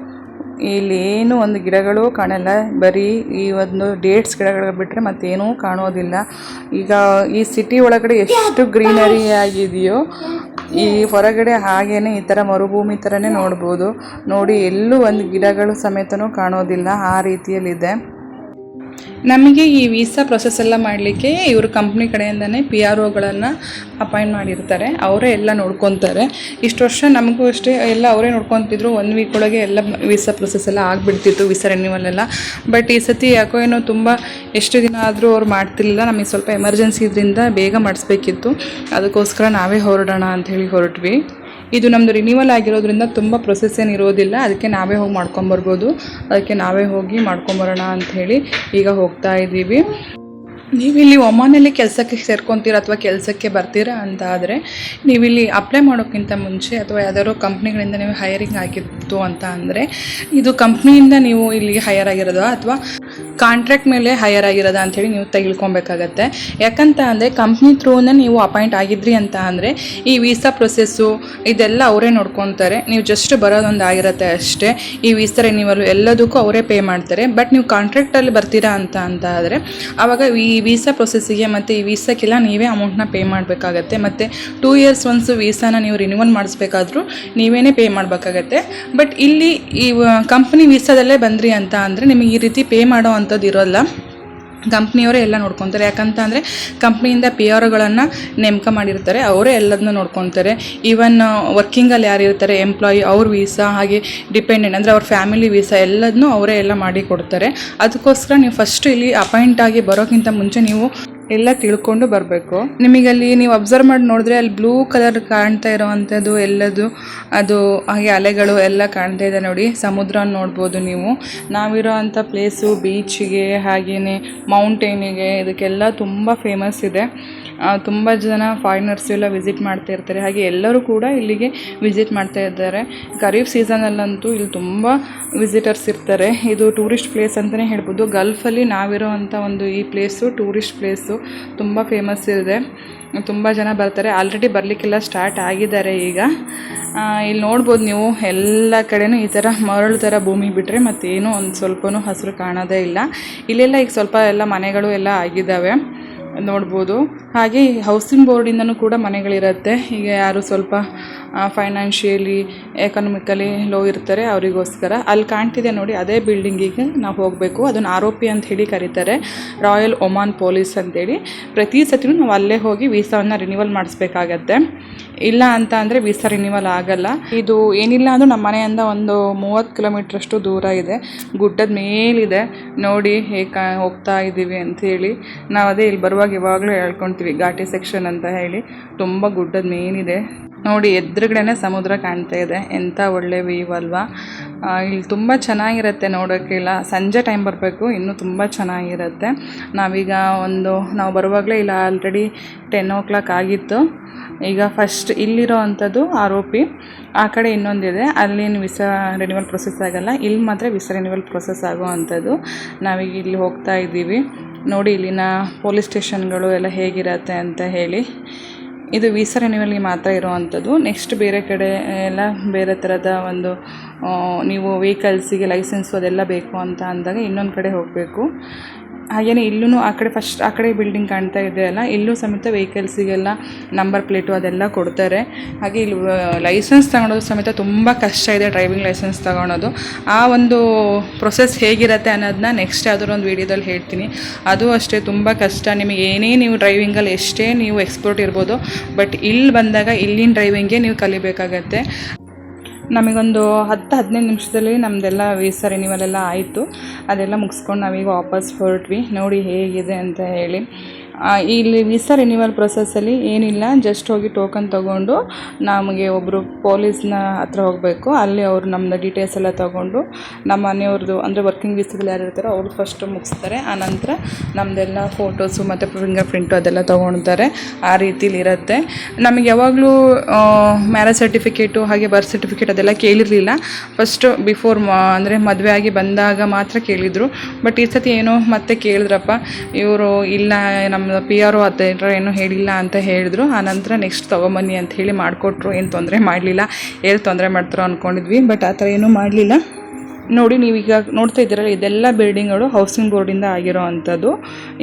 ಇಲ್ಲಿ ಏನು ಒಂದು ಗಿಡಗಳು ಕಾಣಲ್ಲ, ಬರೀ ಈ ಒಂದು ಡೇಟ್ಸ್ ಗಿಡಗಳು ಬಿಟ್ಟರೆ ಮತ್ತೇನೂ ಕಾಣೋದಿಲ್ಲ. ಈಗ ಈ ಸಿಟಿ ಒಳಗಡೆ ಎಷ್ಟು ಗ್ರೀನರಿ ಆಗಿದೆಯೋ ಈ ಹೊರಗಡೆ ಹಾಗೇನೆ ಈ ಥರ ಮರುಭೂಮಿ ಥರನೇ ನೋಡ್ಬೋದು. ನೋಡಿ ಎಲ್ಲೂ ಒಂದು ಗಿಡಗಳು ಸಮೇತನೂ ಕಾಣೋದಿಲ್ಲ, ಆ ರೀತಿಯಲ್ಲಿದೆ. ನಮಗೆ ಈ ವೀಸಾ ಪ್ರೊಸೆಸ್ ಎಲ್ಲ ಮಾಡಲಿಕ್ಕೆ ಇವರು ಕಂಪ್ನಿ ಕಡೆಯಿಂದನೇ PROಗಳನ್ನು ಅಪಾಯಿಂಟ್ ಮಾಡಿರ್ತಾರೆ, ಅವರೇ ಎಲ್ಲ ನೋಡ್ಕೊತಾರೆ. ಇಷ್ಟು ವರ್ಷ ನಮಗೂ ಅಷ್ಟೇ ಎಲ್ಲ ಅವರೇ ನೋಡ್ಕೊತಿದ್ರು. 1 ವೀಕ್ ಒಳಗೆ ಎಲ್ಲ ವೀಸಾ ಪ್ರೊಸೆಸ್ ಎಲ್ಲ ಆಗಿಬಿಡ್ತಿತ್ತು, ವೀಸಾ ರಿನ್ಯೂವಲ್ ಎಲ್ಲ. ಬಟ್ ಈ ಸತಿ ಯಾಕೋ ಏನೋ ತುಂಬ ಎಷ್ಟು ದಿನ ಆದರೂ ಅವ್ರು ಮಾಡ್ತಿರ್ಲಿಲ್ಲ. ನಮಗೆ ಸ್ವಲ್ಪ ಎಮರ್ಜೆನ್ಸಿ ಇದರಿಂದ ಬೇಗ ಮಾಡಿಸ್ಬೇಕಿತ್ತು, ಅದಕ್ಕೋಸ್ಕರ ನಾವೇ ಹೊರಡೋಣ ಅಂಥೇಳಿ ಹೊರಟ್ವಿ. ಇದು ನಮ್ಮದು ರಿನ್ಯೂವಲ್ ಆಗಿರೋದ್ರಿಂದ ತುಂಬ ಪ್ರೊಸೆಸ್ ಏನು ಇರೋದಿಲ್ಲ, ಅದಕ್ಕೆ ನಾವೇ ಹೋಗಿ ಮಾಡ್ಕೊಂಬರ್ಬೋದು. ಅದಕ್ಕೆ ನಾವೇ ಹೋಗಿ ಮಾಡ್ಕೊಂಬರೋಣ ಅಂಥೇಳಿ ಈಗ ಹೋಗ್ತಾ ಇದ್ದೀವಿ. ನೀವಿಲ್ಲಿ ಒಮಾನಲ್ಲಿ ಕೆಲಸಕ್ಕೆ ಸೇರ್ಕೊತೀರಾ ಅಥವಾ ಕೆಲಸಕ್ಕೆ ಬರ್ತೀರಾ ಅಂತ ಆದರೆ ನೀವಿಲ್ಲಿ ಅಪ್ಲೈ ಮಾಡೋಕ್ಕಿಂತ ಮುಂಚೆ ಅಥವಾ ಯಾವ್ದಾದ್ರು ಕಂಪ್ನಿಗಳಿಂದ ನೀವು ಹೈರಿಂಗ್ ಆಗಿತ್ತು ಅಂತ ಅಂದರೆ ಇದು ಕಂಪ್ನಿಯಿಂದ ನೀವು ಇಲ್ಲಿ ಹೈಯರ್ ಆಗಿರೋದು ಅಥವಾ ಕಾಂಟ್ರಾಕ್ಟ್ ಮೇಲೆ ಹೈಯರ್ ಆಗಿರೋದ ಅಂಥೇಳಿ ನೀವು ತಿಳ್ಕೊಬೇಕಾಗತ್ತೆ. ಯಾಕಂತ ಅಂದರೆ ಕಂಪ್ನಿ ಥ್ರೂನೇ ನೀವು ಅಪಾಯಿಂಟ್ ಆಗಿದ್ರಿ ಅಂತ ಅಂದರೆ ಈ ವೀಸಾ ಪ್ರೊಸೆಸ್ಸು ಇದೆಲ್ಲ ಅವರೇ ನೋಡ್ಕೊತಾರೆ. ನೀವು ಜಸ್ಟ್ ಬರೋದೊಂದು ಆಗಿರುತ್ತೆ ಅಷ್ಟೇ. ಈ ವೀಸಾ ರಿನ್ಯೂವಲ್ ಎಲ್ಲದಕ್ಕೂ ಅವರೇ ಪೇ ಮಾಡ್ತಾರೆ. ಬಟ್ ನೀವು ಕಾಂಟ್ರಾಕ್ಟಲ್ಲಿ ಬರ್ತೀರಾ ಅಂತ ಆದರೆ ಆವಾಗ ಈ ವೀಸಾ ಪ್ರೊಸೆಸ್ಸಿಗೆ ಮತ್ತು ಈ ವೀಸಾಕ್ಕೆಲ್ಲ ನೀವೇ ಅಮೌಂಟ್ನ ಪೇ ಮಾಡಬೇಕಾಗತ್ತೆ. ಮತ್ತು 2 ಇಯರ್ಸ್ ಒನ್ಸ್ ವೀಸಾನ ನೀವು ರಿನ್ಯೂವಲ್ ಮಾಡಿಸ್ಬೇಕಾದ್ರೂ ನೀವೇ ಪೇ ಮಾಡಬೇಕಾಗತ್ತೆ. ಬಟ್ ಇಲ್ಲಿ ಈ ಕಂಪ್ನಿ ವೀಸಾದಲ್ಲೇ ಬಂದ್ರಿ ಅಂತ ಅಂದರೆ ನಿಮಗೆ ಈ ರೀತಿ ಪೇ ಮಾಡೋ ಅಂಥದ್ದು ಇರೋಲ್ಲ, ಕಂಪ್ನಿಯವರೇ ಎಲ್ಲ ನೋಡ್ಕೊತಾರೆ. ಯಾಕಂತ ಅಂದರೆ ಕಂಪ್ನಿಯಿಂದ PROಗಳನ್ನು ನೇಮಕ ಮಾಡಿರ್ತಾರೆ, ಅವರೇ ಎಲ್ಲದನ್ನ ನೋಡ್ಕೊತಾರೆ. ಈವನ್ ವರ್ಕಿಂಗಲ್ಲಿ ಯಾರು ಇರ್ತಾರೆ ಎಂಪ್ಲಾಯಿ ಅವ್ರ ವೀಸಾ, ಹಾಗೆ ಡಿಪೆಂಡೆಂಟ್ ಅಂದರೆ ಅವ್ರ ಫ್ಯಾಮಿಲಿ ವೀಸಾ ಎಲ್ಲದನ್ನೂ ಅವರೇ ಎಲ್ಲ ಮಾಡಿ ಕೊಡ್ತಾರೆ. ಅದಕ್ಕೋಸ್ಕರ ನೀವು ಫಸ್ಟ್ ಇಲ್ಲಿ ಅಪಾಯಿಂಟ್ ಆಗಿ ಬರೋಕ್ಕಿಂತ ಮುಂಚೆ ನೀವು ಎಲ್ಲ ತಿಳ್ಕೊಂಡು ಬರಬೇಕು. ನಿಮಗಲ್ಲಿ ನೀವು ಅಬ್ಸರ್ವ್ ಮಾಡಿ ನೋಡಿದ್ರೆ ಅಲ್ಲಿ ಬ್ಲೂ ಕಲರ್ ಕಾಣ್ತಾ ಇರೋವಂಥದ್ದು ಎಲ್ಲದು ಅದು ಹಾಗೆ ಅಲೆಗಳು ಎಲ್ಲ ಕಾಣ್ತಾ ಇದೆ ನೋಡಿ. ಸಮುದ್ರ ನೋಡ್ಬೋದು ನೀವು. ನಾವಿರೋ ಅಂಥ ಪ್ಲೇಸು ಬೀಚಿಗೆ ಹಾಗೆಯೇ ಮೌಂಟೇನಿಗೆ ಇದಕ್ಕೆಲ್ಲ ತುಂಬ ಫೇಮಸ್ ಇದೆ. ತುಂಬ ಜನ ಫಾರಿನರ್ಸ್ ಎಲ್ಲ ವಿಸಿಟ್ ಮಾಡ್ತಾ ಇರ್ತಾರೆ, ಹಾಗೆ ಎಲ್ಲರೂ ಕೂಡ ಇಲ್ಲಿಗೆ ವಿಸಿಟ್ ಮಾಡ್ತಾ ಇದ್ದಾರೆ. ಖರೀಫ್ ಸೀಸನಲ್ಲಂತೂ ಇಲ್ಲಿ ತುಂಬ ವಿಸಿಟರ್ಸ್ ಇರ್ತಾರೆ. ಇದು ಟೂರಿಸ್ಟ್ ಪ್ಲೇಸ್ ಅಂತಲೇ ಹೇಳ್ಬೋದು. ಗಲ್ಫಲ್ಲಿ ನಾವಿರೋ ಅಂಥ ಒಂದು ಈ ಪ್ಲೇಸು ಟೂರಿಸ್ಟ್ ಪ್ಲೇಸು ತುಂಬ ಫೇಮಸ್ ಇದೆ, ತುಂಬ ಜನ ಬರ್ತಾರೆ. ಆಲ್ರೆಡಿ ಬರಲಿಕ್ಕೆಲ್ಲ ಸ್ಟಾರ್ಟ್ ಆಗಿದ್ದಾರೆ ಈಗ. ಇಲ್ಲಿ ನೋಡ್ಬೋದು ನೀವು ಎಲ್ಲ ಕಡೆನೂ ಈ ಥರ ಮರಳು ಥರ ಭೂಮಿ ಬಿಟ್ಟರೆ ಮತ್ತೇನೂ ಒಂದು ಸ್ವಲ್ಪನೂ ಹಸಿರು ಕಾಣೋದೇ ಇಲ್ಲ. ಇಲ್ಲೆಲ್ಲ ಈಗ ಸ್ವಲ್ಪ ಎಲ್ಲ ಮನೆಗಳು ಎಲ್ಲ ಆಗಿದ್ದಾವೆ ನೋಡ್ಬೋದು. ಹಾಗೆ ಹೌಸಿಂಗ್ ಬೋರ್ಡಿಂದನೂ ಕೂಡ ಮನೆಗಳಿರುತ್ತೆ. ಈಗ ಯಾರು ಸ್ವಲ್ಪ ಫೈನಾನ್ಷಿಯಲಿ ಎಕನಾಮಿಕಲಿ ಲೋ ಇರ್ತಾರೆ ಅವರಿಗೋಸ್ಕರ. ಅಲ್ಲಿ ಕಾಣ್ತಿದೆ ನೋಡಿ, ಅದೇ ಬಿಲ್ಡಿಂಗಿಗೆ ನಾವು ಹೋಗಬೇಕು. ಅದನ್ನು ROP ಅಂತ ಹೇಳಿ ಕರೀತಾರೆ, ರಾಯಲ್ ಒಮಾನ್ ಪೊಲೀಸ್ ಅಂತೇಳಿ. ಪ್ರತಿ ಸತಿನೂ ನಾವು ಅಲ್ಲೇ ಹೋಗಿ ವೀಸಾವನ್ನು ರಿನ್ಯೂವಲ್ ಮಾಡಿಸ್ಬೇಕಾಗತ್ತೆ. ಇಲ್ಲ ಅಂತ ಅಂದರೆ ವೀಸಾ ರಿನ್ಯೂವಲ್ ಆಗಲ್ಲ. ಇದು ಏನಿಲ್ಲ ಅಂದರೂ ನಮ್ಮ ಮನೆಯಿಂದ ಒಂದು 30 ಕಿಲೋಮೀಟ್ರಷ್ಟು ದೂರ ಇದೆ, ಗುಡ್ಡದ ಮೇಲಿದೆ. ನೋಡಿ ಹೇಗೆ ಹೋಗ್ತಾ ಇದ್ದೀವಿ ಅಂಥೇಳಿ. ನಾವು ಅದೇ ಇಲ್ಲಿ ಬರುವಾಗ ಇವಾಗಲೂ ಹೇಳ್ಕೊಳ್ತೀವಿ ಘಾಟಿ ಸೆಕ್ಷನ್ ಅಂತ ಹೇಳಿ. ತುಂಬ ಗುಡ್ಡದ ಮೇಲಿದೆ ನೋಡಿ, ಎದುರುಗಡೆನೇ ಸಮುದ್ರ ಕಾಣ್ತಾ ಇದೆ. ಎಂಥ ಒಳ್ಳೆ ವ್ಯೂ ಅಲ್ವಾ. ಇಲ್ಲಿ ತುಂಬ ಚೆನ್ನಾಗಿರುತ್ತೆ ನೋಡೋಕ್ಕೆಲ್ಲ. ಸಂಜೆ ಟೈಮ್ ಬರಬೇಕು, ಇನ್ನೂ ತುಂಬ ಚೆನ್ನಾಗಿರುತ್ತೆ. ನಾವು ಬರುವಾಗಲೇ ಇಲ್ಲ ಆಲ್ರೆಡಿ 10 o'clock ಆಗಿತ್ತು. ಈಗ ಫಸ್ಟ್ ಇಲ್ಲಿರೋ ಅಂಥದ್ದು ROP, ಆ ಕಡೆ ಇನ್ನೊಂದಿದೆ, ಅಲ್ಲಿನ ವೀಸಾ ರಿನ್ಯೂವಲ್ ಪ್ರೊಸೆಸ್ ಆಗಲ್ಲ. ಇಲ್ಲಿ ಮಾತ್ರ ವೀಸಾ ರಿನ್ಯೂವಲ್ ಪ್ರೊಸೆಸ್ ಆಗೋ ಅಂಥದ್ದು. ನಾವೀಗ ಇಲ್ಲಿ ಹೋಗ್ತಾ ಇದ್ದೀವಿ ನೋಡಿ. ಇಲ್ಲಿನ ಪೊಲೀಸ್ ಸ್ಟೇಷನ್ಗಳು ಎಲ್ಲ ಹೇಗಿರತ್ತೆ ಅಂತ ಹೇಳಿ. ಇದು ವೀಸಾ ರಿನ್ಯೂವಲ್ಗೆ ಮಾತ್ರ ಇರೋವಂಥದ್ದು. ನೆಕ್ಸ್ಟ್ ಬೇರೆ ಕಡೆ ಎಲ್ಲ ಬೇರೆ ಥರದ ಒಂದು ನೀವು ವೆಹಿಕಲ್ಸಿಗೆ ಲೈಸೆನ್ಸು ಅದೆಲ್ಲ ಬೇಕು ಅಂತ ಅಂದಾಗ ಇನ್ನೊಂದು ಕಡೆ ಹೋಗಬೇಕು. ಹಾಗೆಯೇ ಇಲ್ಲೂ ಆ ಕಡೆ ಬಿಲ್ಡಿಂಗ್ ಕಾಣ್ತಾ ಇದೆಯಲ್ಲ, ಇಲ್ಲೂ ಸಮೇತ ವೆಹಿಕಲ್ಸಿಗೆಲ್ಲ ನಂಬರ್ ಪ್ಲೇಟು ಅದೆಲ್ಲ ಕೊಡ್ತಾರೆ. ಹಾಗೆ ಇಲ್ಲಿ ಲೈಸೆನ್ಸ್ ತಗೊಳೋದು ಸಮೇತ ತುಂಬ ಕಷ್ಟ ಇದೆ, ಡ್ರೈವಿಂಗ್ ಲೈಸೆನ್ಸ್ ತಗೊಳೋದು. ಆ ಒಂದು ಪ್ರೊಸೆಸ್ ಹೇಗಿರುತ್ತೆ ಅನ್ನೋದನ್ನ ನೆಕ್ಸ್ಟ್ ಯಾವ್ದಾದ್ರು ಒಂದು ವೀಡಿಯೋದಲ್ಲಿ ಹೇಳ್ತೀನಿ. ಅದು ಅಷ್ಟೇ ತುಂಬ ಕಷ್ಟ. ನಿಮಗೆ ಏನೇ ನೀವು ಡ್ರೈವಿಂಗಲ್ಲಿ ಎಷ್ಟೇ ನೀವು ಎಕ್ಸ್ಪರ್ಟ್ ಇರ್ಬೋದು, ಬಟ್ ಇಲ್ಲಿ ಬಂದಾಗ ಇಲ್ಲಿನ ಡ್ರೈವಿಂಗೇ ನೀವು ಕಲಿಬೇಕಾಗತ್ತೆ. ನಮಗೊಂದು 10-15 ನಿಮಿಷದಲ್ಲಿ ನಮ್ಮದೆಲ್ಲ ವೀಸಾ ರಿನ್ಯೂವಲ್ ಎಲ್ಲ ಆಯಿತು. ಅದೆಲ್ಲ ಮುಗಿಸ್ಕೊಂಡು ನಾವೀಗ ವಾಪಸ್ ಹೊರಟ್ವಿ. ನೋಡಿ ಹೇಗಿದೆ ಅಂತ ಹೇಳಿ. ಇಲ್ಲಿ ವೀಸಾ ರಿನ್ಯೂವಲ್ ಪ್ರೊಸೆಸ್ಸಲ್ಲಿ ಏನಿಲ್ಲ, ಜಸ್ಟ್ ಹೋಗಿ ಟೋಕನ್ ತೊಗೊಂಡು ನಮಗೆ ಒಬ್ಬರು ಪೊಲೀಸ್ನ ಹತ್ರ ಹೋಗಬೇಕು. ಅಲ್ಲಿ ಅವರು ನಮ್ಮದು ಡೀಟೇಲ್ಸ್ ಎಲ್ಲ ತೊಗೊಂಡು ನಮ್ಮ ಮನೆಯವ್ರದ್ದು ಅಂದರೆ ವರ್ಕಿಂಗ್ ವೀಸಾದಲ್ಲಿ ಯಾರು ಇರ್ತಾರೋ ಅವ್ರು ಫಸ್ಟು ಮುಗಿಸ್ತಾರೆ. ಆನಂತರ ನಮ್ಮದೆಲ್ಲ ಫೋಟೋಸು ಮತ್ತು ಫಿಂಗರ್ ಪ್ರಿಂಟು ಅದೆಲ್ಲ ತೊಗೊಳ್ತಾರೆ. ಆ ರೀತಿಲಿ ಇರುತ್ತೆ. ನಮಗೆ ಯಾವಾಗಲೂ ಮ್ಯಾರೇಜ್ ಸರ್ಟಿಫಿಕೇಟು ಹಾಗೆ ಬರ್ತ್ ಸರ್ಟಿಫಿಕೇಟ್ ಅದೆಲ್ಲ ಕೇಳಿರಲಿಲ್ಲ. ಫಸ್ಟು ಬಿಫೋರ್ ಅಂದರೆ ಮದುವೆ ಆಗಿ ಬಂದಾಗ ಮಾತ್ರ ಕೇಳಿದರು. ಬಟ್ ಈ ಸತಿ ಏನೋ ಮತ್ತೆ ಕೇಳಿದ್ರಪ್ಪ ಇವರು, ಇಲ್ಲ ನಮ್ಮ ಪಿ ಆರ್ ಒ ಹತ್ತಿರ ಏನೂ ಹೇಳಿಲ್ಲ ಅಂತ ಹೇಳಿದ್ರು. ಆನಂತರ ನೆಕ್ಸ್ಟ್ ತೊಗೊಂಬನ್ನಿ ಅಂತ ಹೇಳಿ ಮಾಡಿಕೊಟ್ರು. ಏನು ತೊಂದರೆ ಮಾಡಲಿಲ್ಲ. ಏನು ತೊಂದರೆ ಮಾಡ್ತಾರೋ ಅಂದ್ಕೊಂಡಿದ್ವಿ, ಬಟ್ ಆ ಥರ ಏನೂ ಮಾಡಲಿಲ್ಲ. ನೋಡಿ, ನೀವೀಗ ನೋಡ್ತಾ ಇದ್ದೀರಲ್ಲ, ಇದೆಲ್ಲ ಬಿಲ್ಡಿಂಗ್ಗಳು ಹೌಸಿಂಗ್ ಬೋರ್ಡಿಂದ ಆಗಿರೋ ಅಂಥದ್ದು.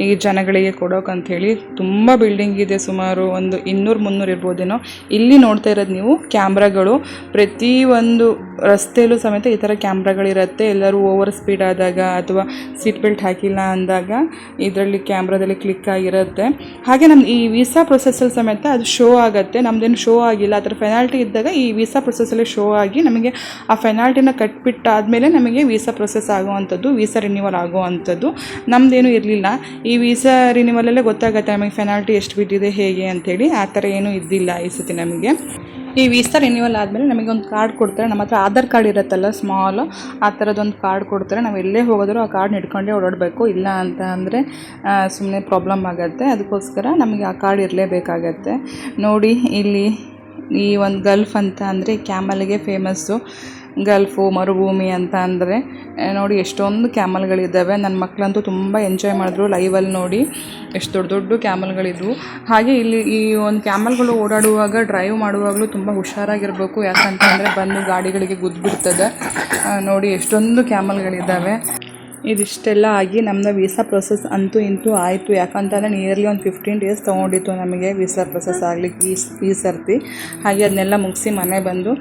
ಈ ಜನಗಳಿಗೆ ಕೊಡೋಕಂಥೇಳಿ ತುಂಬ ಬಿಲ್ಡಿಂಗ್ ಇದೆ, ಸುಮಾರು ಒಂದು 200-300 ಇರ್ಬೋದೇನೋ. ಇಲ್ಲಿ ನೋಡ್ತಾ ಇರೋದು ನೀವು ಕ್ಯಾಮ್ರಾಗಳು. ಪ್ರತಿಯೊಂದು ರಸ್ತೆಯಲ್ಲೂ ಸಮೇತ ಈ ಥರ ಕ್ಯಾಮ್ರಾಗಳಿರುತ್ತೆ. ಎಲ್ಲರೂ ಓವರ್ ಸ್ಪೀಡ್ ಆದಾಗ ಅಥವಾ ಸೀಟ್ ಬೆಲ್ಟ್ ಹಾಕಿಲ್ಲ ಅಂದಾಗ ಇದರಲ್ಲಿ ಕ್ಯಾಮ್ರಾದಲ್ಲಿ ಕ್ಲಿಕ್ ಆಗಿರುತ್ತೆ. ಹಾಗೆ ನಮ್ಮ ಈ ವೀಸಾ ಪ್ರೊಸೆಸ್ಸಲ್ಲಿ ಸಮೇತ ಅದು ಶೋ ಆಗುತ್ತೆ. ನಮ್ಮದೇನು ಶೋ ಆಗಿಲ್ಲ, ಅದರ ಫೆನಾಲ್ಟಿ ಇದ್ದಾಗ ಈ ವೀಸಾ ಪ್ರೊಸೆಸ್ಸಲ್ಲಿ ಶೋ ಆಗಿ ನಮಗೆ ಆ ಫೆನಾಲ್ಟಿನ ಕಟ್ಬಿಟ್ಟಾದಮೇಲೆ ನಮಗೆ ವೀಸಾ ಪ್ರೊಸೆಸ್ ಆಗುವಂಥದ್ದು, ವೀಸಾ ರಿನ್ಯೂವಲ್ ಆಗುವಂಥದ್ದು. ನಮ್ಮದೇನು ಇರಲಿಲ್ಲ. ಈ ವೀಸಾ ರಿನ್ಯೂವಲಲ್ಲೇ ಗೊತ್ತಾಗುತ್ತೆ ನಮಗೆ ಫೆನಾಲ್ಟಿ ಎಷ್ಟು ಬಿದ್ದಿದೆ ಹೇಗೆ ಅಂಥೇಳಿ. ಆ ಥರ ಏನೂ ಇದ್ದಿಲ್ಲ ಈ ಸತಿ ನಮಗೆ. ಈ ವೀಸಾ ರಿನ್ಯೂವಲ್ ಆದಮೇಲೆ ನಮಗೊಂದು ಕಾರ್ಡ್ ಕೊಡ್ತಾರೆ. ನಮ್ಮ ಹತ್ರ ಆಧಾರ್ ಕಾರ್ಡ್ ಇರುತ್ತಲ್ಲ ಸ್ಮಾಲ್, ಆ ಥರದೊಂದು ಕಾರ್ಡ್ ಕೊಡ್ತಾರೆ. ನಾವು ಎಲ್ಲೇ ಹೋಗೋದರೂ ಆ ಕಾರ್ಡ್ ಹಿಡ್ಕೊಂಡೇ ಓಡಾಡಬೇಕು. ಇಲ್ಲ ಅಂತ ಅಂದರೆ ಸುಮ್ಮನೆ ಪ್ರಾಬ್ಲಮ್ ಆಗುತ್ತೆ. ಅದಕ್ಕೋಸ್ಕರ ನಮಗೆ ಆ ಕಾರ್ಡ್ ಇರಲೇಬೇಕಾಗತ್ತೆ. ನೋಡಿ, ಇಲ್ಲಿ ಈ ಒಂದು ಗಲ್ಫ್ ಅಂತ ಅಂದರೆ ಕ್ಯಾಮಲ್ಗೆ ಫೇಮಸ್ಸು. ಗಲ್ಫು ಮರುಭೂಮಿ ಅಂತ ಅಂದರೆ ನೋಡಿ ಎಷ್ಟೊಂದು ಕ್ಯಾಮಲ್ಗಳಿದ್ದಾವೆ. ನನ್ನ ಮಕ್ಕಳಂತೂ ತುಂಬ ಎಂಜಾಯ್ ಮಾಡಿದ್ರು ಲೈವಲ್ಲಿ ನೋಡಿ. ಎಷ್ಟು ದೊಡ್ಡ ದೊಡ್ಡ ಕ್ಯಾಮಲ್ಗಳಿದ್ವು. ಹಾಗೆ ಇಲ್ಲಿ ಈ ಒಂದು ಕ್ಯಾಮಲ್ಗಳು ಓಡಾಡುವಾಗ ಡ್ರೈವ್ ಮಾಡುವಾಗಲೂ ತುಂಬ ಹುಷಾರಾಗಿರಬೇಕು. ಯಾಕಂತಂದರೆ ಬಂದು ಗಾಡಿಗಳಿಗೆ ಗುದ್ದುಬಿಡ್ತದೆ. ನೋಡಿ ಎಷ್ಟೊಂದು ಕ್ಯಾಮಲ್ಗಳಿದ್ದಾವೆ. ಇದಿಷ್ಟೆಲ್ಲ ಆಗಿ ನಮ್ಮದು ವೀಸಾ ಪ್ರೊಸೆಸ್ ಅಂತೂ ಇಂತೂ ಆಯಿತು. ಯಾಕಂತಂದರೆ ನಿಯರ್ಲಿ ಒಂದು 15 ಡೇಸ್ ತೊಗೊಂಡಿತ್ತು ನಮಗೆ ವೀಸಾ ಪ್ರೊಸೆಸ್ ಆಗಲಿಕ್ಕೆ ಈ ಸರ್ತಿ. ಹಾಗೆ ಅದನ್ನೆಲ್ಲ ಮುಗಿಸಿ ಮನೆ ಬಂದು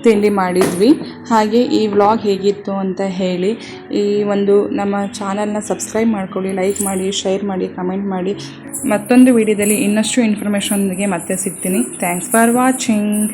ತಿಂಡಿ ಮಾಡಿದ್ವಿ. ಹಾಗೆ ಈ ವ್ಲಾಗ್ ಹೇಗಿತ್ತು ಅಂತ ಹೇಳಿ, ಈ ಒಂದು ನಮ್ಮ ಚಾನಲ್ನ ಸಬ್ಸ್ಕ್ರೈಬ್ ಮಾಡ್ಕೊಳ್ಳಿ, ಲೈಕ್ ಮಾಡಿ, ಶೇರ್ ಮಾಡಿ, ಕಮೆಂಟ್ ಮಾಡಿ. ಮತ್ತೊಂದು ವಿಡಿಯೋದಲ್ಲಿ ಇನ್ನಷ್ಟು ಇನ್ಫಾರ್ಮೇಷನ್ಗೆ ಮತ್ತೆ ಸಿಗ್ತೀನಿ. Thanks for watching.